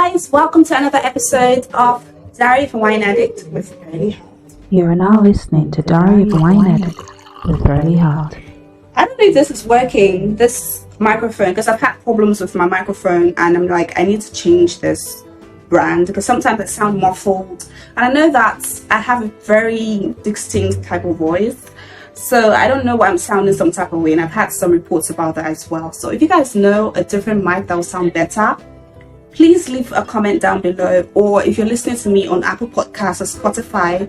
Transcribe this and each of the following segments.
guys, welcome to another episode of Diary of a Wine Addict with Early Heart. You are now listening to Diary of a Wine Addict with Early Heart. I don't know if this is working, this microphone, because I've had problems with my microphone and I'm like, I need to change this brand because sometimes it sounds muffled. And I know that I have a very distinct type of voice. So I don't know why I'm sounding some type of way, and I've had some reports about that as well. So if you guys know a different mic that will sound better, please leave a comment down below, or if you're listening to me on Apple Podcasts or Spotify,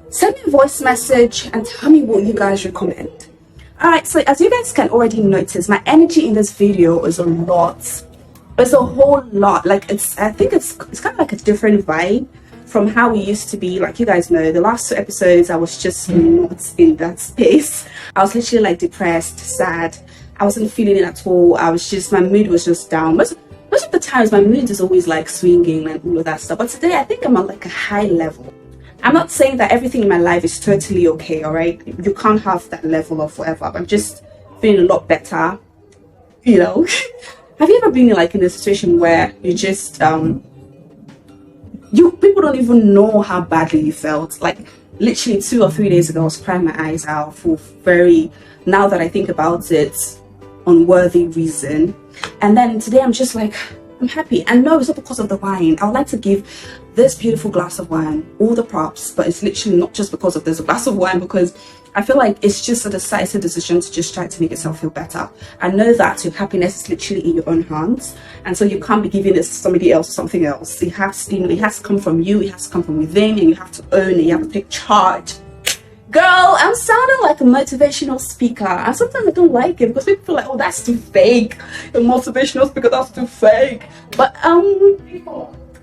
send me a voice message and tell me what you guys recommend. Alright, so as you guys can already notice, my energy in this video is a lot. It's a whole lot. Like I think it's kind of like a different vibe from how we used to be. Like you guys know, the last 2 episodes I was just not in that space. I was literally like depressed, sad. I wasn't feeling it at all. My mood was just down. Most of the times my mood is always like swinging and all of that stuff, but today I think I'm at like a high level. I'm not saying that everything in my life is totally okay, all right? You can't have that level of whatever. I'm just feeling a lot better, you know. Have you ever been like in a situation where you just people don't even know how badly you felt? Like literally 2 or 3 days ago I was crying my eyes out for now that I think about it, unworthy reason. And then today I'm just like, I'm happy. And no, it's not because of the wine. I would like to give this beautiful glass of wine all the props, but it's literally not just because of this glass of wine, because I feel like it's just a decisive decision to just try to make yourself feel better. I know that your happiness is literally in your own hands, and so you can't be giving this to somebody else or something else. It has to come from you, it has to come from within, and you have to own it, you have to take charge. Girl, I'm sounding like a motivational speaker, and sometimes I don't like it because people feel like, oh, that's too fake. A motivational speaker, that's too fake. But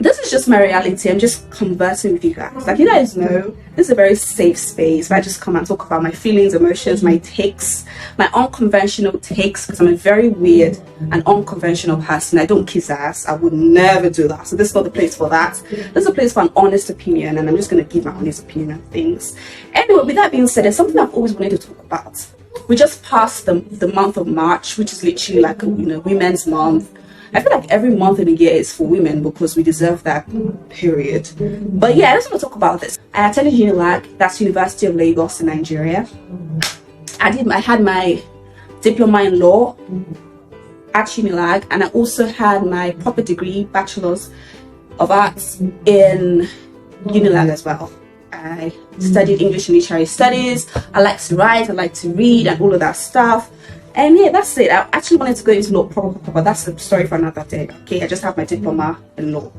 this is just my reality. I'm just conversing with you guys. Like you guys know, this is a very safe space where I just come and talk about my feelings, emotions, my takes, my unconventional takes, because I'm a very weird and unconventional person. I don't kiss ass. I would never do that. So this is not the place for that. This is a place for an honest opinion, and I'm just going to give my honest opinion on things. Anyway, with that being said, there's something I've always wanted to talk about. We just passed the month of March, which is literally like Women's Month. I feel like every month in the year is for women because we deserve that period. But yeah, I just want to talk about this. I attended UNILAG, that's University of Lagos in Nigeria. I had my diploma in law at UNILAG, and I also had my proper degree, Bachelor's of Arts, in UNILAG as well. I studied English and Literary Studies. I like to write, I like to read, and all of that stuff. And yeah, that's it. I actually wanted to go into law proper, but that's a story for another day. Okay, I just have my diploma in law,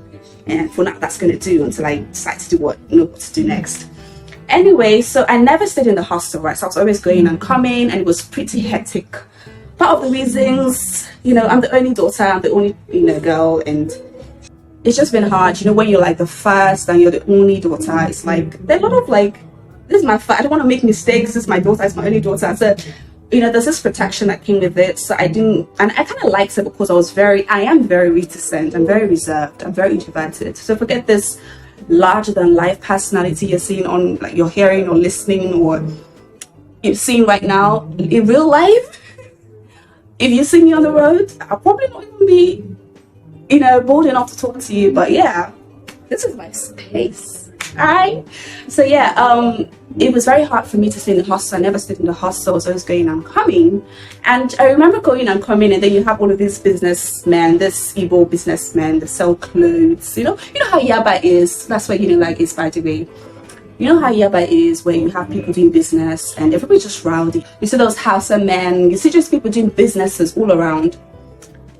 and for now that's going to do until I decide to do what to do next. Anyway, so I never stayed in the hostel, right? So I was always going and coming, and it was pretty hectic. Part of the reasons, I'm the only daughter, I'm the only girl, and it's just been hard. When you're like the first and you're the only daughter, it's like there's a lot of like, this is my first, I don't want to make mistakes. This is my daughter, it's my only daughter. So there's this protection that came with it. So I didn't, and I kind of liked it because I am very reticent, I'm very reserved, I'm very introverted. So forget this larger than life personality you're seeing on, like you're hearing or listening or you're seeing right now in real life. If you see me on the road, I'll probably not even be, bold enough to talk to you. But yeah, this is my space. Alright, so yeah, it was very hard for me to stay in the hostel. I never stayed in the hostel, so I was going and coming. And I remember going and coming, and then you have all of these businessmen, this Igbo businessmen that sell clothes. You know how Yaba is. That's where UNILAG is, by the way. You know how Yaba is, where you have people doing business and everybody's just rowdy. You see those Hausa men, you see just people doing businesses all around.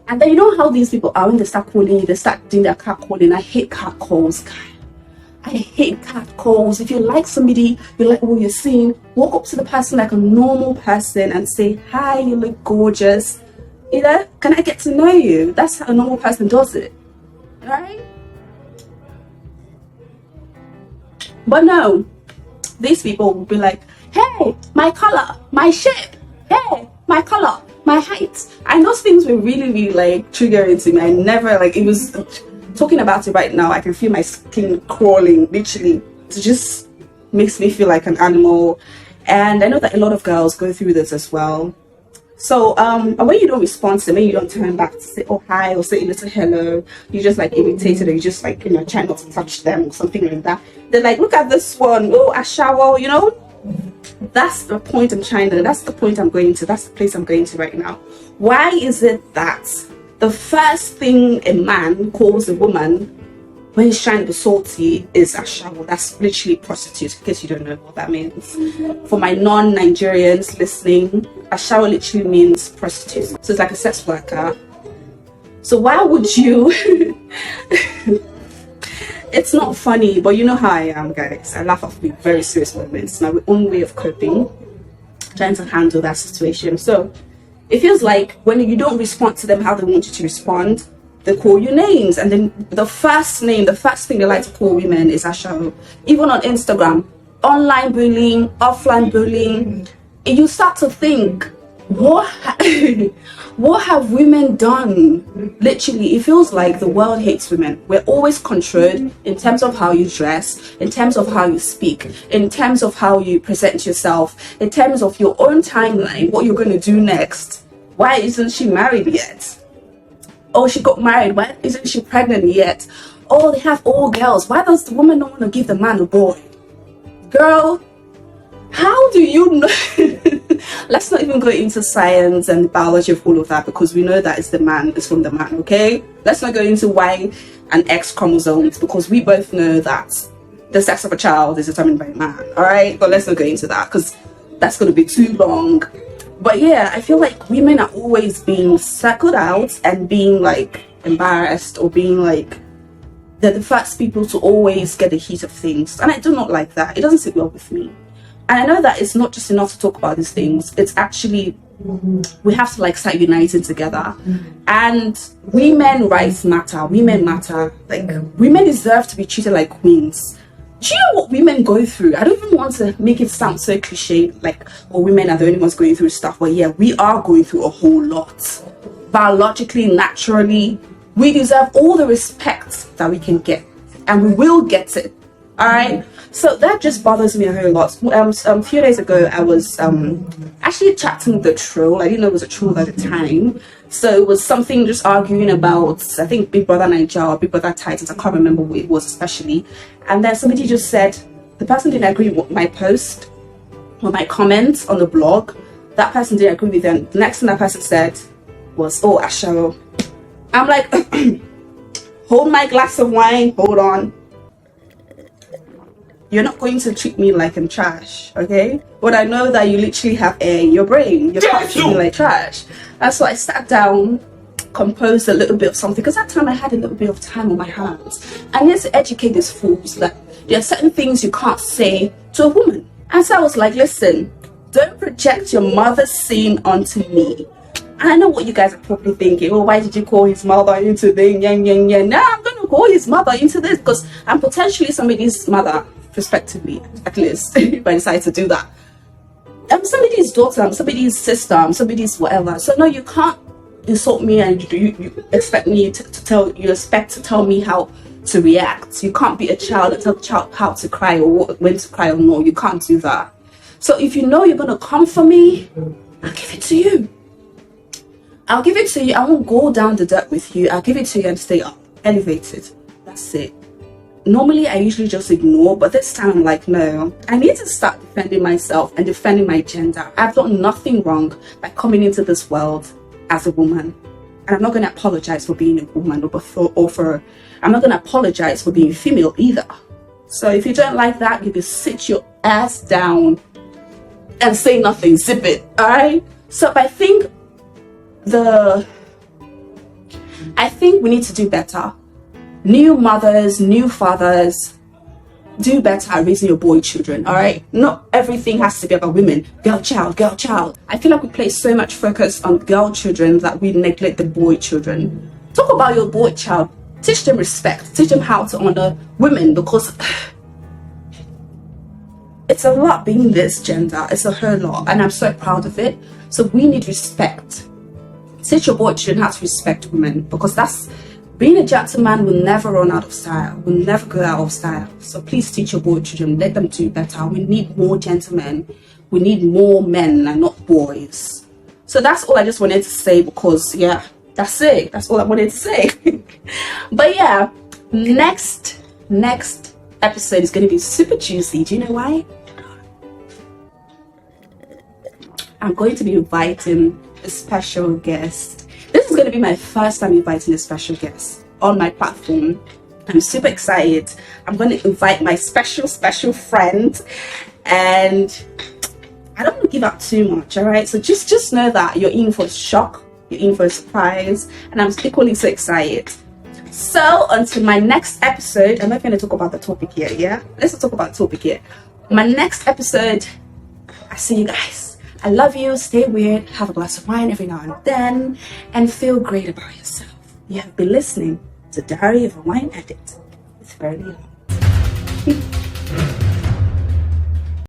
And then you know how these people are when they start calling you, they start doing their catcalling. I hate catcalls, guys. I hate catcalls. If you like somebody, you like what you're seeing, walk up to the person like a normal person and say, hi, you look gorgeous. Can I get to know you? That's how a normal person does it, right? But no, these people will be like, hey, my color, my shape, hey, my color, my height. And those things were really, really like triggering to me. I never it was talking about it right now, I can feel my skin crawling, literally. It just makes me feel like an animal. And I know that a lot of girls go through this as well. So and when you don't respond to them, when you don't turn back to say oh hi or say a little hello, you just like irritated, or you just like try not to touch them or something like that. They're like, look at this one, oh I shower, That's the point that's the point I'm going to. That's the place I'm going to right now. Why is it that the first thing a man calls a woman when he's trying to be salty is ashawo? That's literally prostitute, in case you don't know what that means. For my non-Nigerians listening, ashawo literally means prostitute. So it's like a sex worker. So why would you... It's not funny, but you know how I am, guys. I laugh off very serious moments. It's my own way of coping, trying to handle that situation. So it feels like when you don't respond to them how they want you to respond, they call you names. And then the first thing they like to call women is ashawo. Even on Instagram, online bullying, offline bullying, you start to think, what have women done? Literally, it feels like the world hates women. We're always controlled in terms of how you dress, in terms of how you speak, in terms of how you present yourself, in terms of your own timeline, what you're going to do next. Why isn't she married yet? Oh, she got married. Why isn't she pregnant yet? Oh, they have all girls. Why does the woman not want to give the man a boy? Girl, how do you know? Let's not even go into science and the biology of all of that, because we know that it's from the man, okay? Let's not go into Y and X chromosomes, because we both know that the sex of a child is determined by a man, all right? But let's not go into that, because that's going to be too long. But yeah, I feel like women are always being circled out and being like embarrassed, or being like they're the first people to always get the heat of things. And I do not like that. It doesn't sit well with me. And I know that it's not just enough to talk about these things. It's actually, we have to like start uniting together. And women rights matter. Women matter. Like, women deserve to be treated like queens. Do you know what women go through? I don't even want to make it sound so cliche, like, oh, women are the only ones going through stuff. But yeah, we are going through a whole lot. Biologically, naturally, we deserve all the respect that we can get. And we will get it. All right? So that just bothers me a whole lot. A few days ago, I was actually chatting with the troll. I didn't know it was a troll at the time. So it was something just arguing about, I think, Big Brother Nigeria or Big Brother Titans. I can't remember what it was especially. And then somebody just said, the person didn't agree with my post or my comment on the blog. That person didn't agree with them. The next thing that person said was, oh, ashawo. I'm like, hold my glass of wine, hold on. You're not going to treat me like I'm trash, okay? But I know that you literally have air in your brain. You can't treat me like trash. And so I sat down, composed a little bit of something, because that time I had a little bit of time on my hands. I need to educate these fools that there are certain things you can't say to a woman. And so I was like, listen, don't project your mother's sin onto me. And I know what you guys are probably thinking. Oh, why did you call his mother into the yang? Now I'm going to call his mother into this because I'm potentially somebody's mother, respectively, at least, if I decide to do that. I'm somebody's daughter, I'm somebody's sister, I'm somebody's whatever. So no, you can't insult me and you expect me you expect to tell me how to react. You can't be a child and tell the child how to cry or when to cry or no. You can't do that. So if you know you're going to come for me, I'll give it to you. I'll give it to you. I won't go down the dirt with you. I'll give it to you and stay up, elevated. That's it. Normally, I usually just ignore, but this time I'm like, no, I need to start defending myself and defending my gender. I've done nothing wrong by coming into this world as a woman. And I'm not going to apologize for being a woman I'm not going to apologize for being female either. So if you don't like that, you can sit your ass down and say nothing, zip it, all right? So I think we need to do better. New mothers, new fathers, do better at raising your boy children, all right? Not everything has to be about women. Girl child, girl child. I feel like we place so much focus on girl children that we neglect the boy children. Talk about your boy child. Teach them respect. Teach them how to honor women, because it's a lot being this gender. It's a whole lot, and I'm so proud of it. So we need respect. Teach your boy children how to respect women, because being a gentleman will never run out of style, will never go out of style. So please teach your boy children, let them do better. We need more gentlemen. We need more men and not boys. So that's all I just wanted to say, because yeah, that's it. That's all I wanted to say. But yeah, next episode is going to be super juicy. Do you know why? I'm going to be inviting a special guest. This is going to be my first time inviting a special guest on my platform. I'm super excited. I'm going to invite my special friend, and I don't want to give out too much, all right? So just know that you're in for a shock, you're in for a surprise, and I'm equally so excited. So until my next episode, I'm not going to talk about the topic here, yeah? Let's not talk about the topic here. My next episode, I see you guys. I love you. Stay weird. Have a glass of wine every now and then, and feel great about yourself. You have been listening to Diary of a Wine Addict with Fairly Hot.